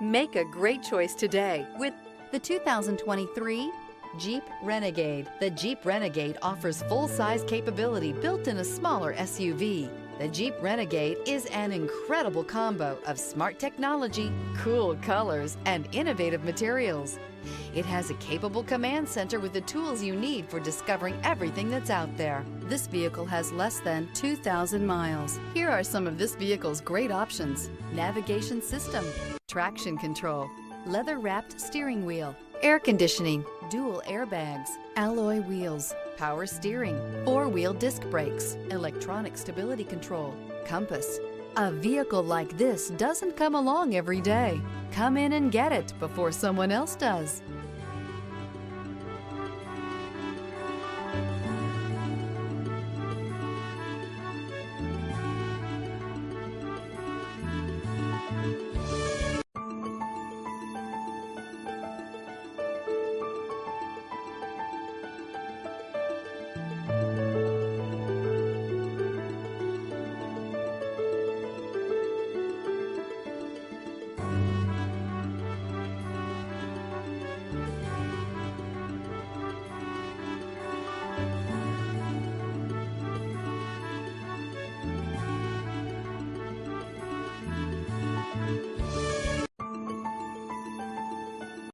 Make a great choice today with the 2023 Jeep Renegade. The Jeep Renegade offers full-size capability built in a smaller SUV. The Jeep Renegade is an incredible combo of smart technology, cool colors, and innovative materials. It has a capable command center with the tools you need for discovering everything that's out there. This vehicle has less than 2,000 miles. Here are some of this vehicle's great options: navigation system, traction control, leather-wrapped steering wheel, air conditioning, dual airbags, alloy wheels, power steering, four-wheel disc brakes, electronic stability control, compass. A vehicle like this doesn't come along every day. Come in and get it before someone else does.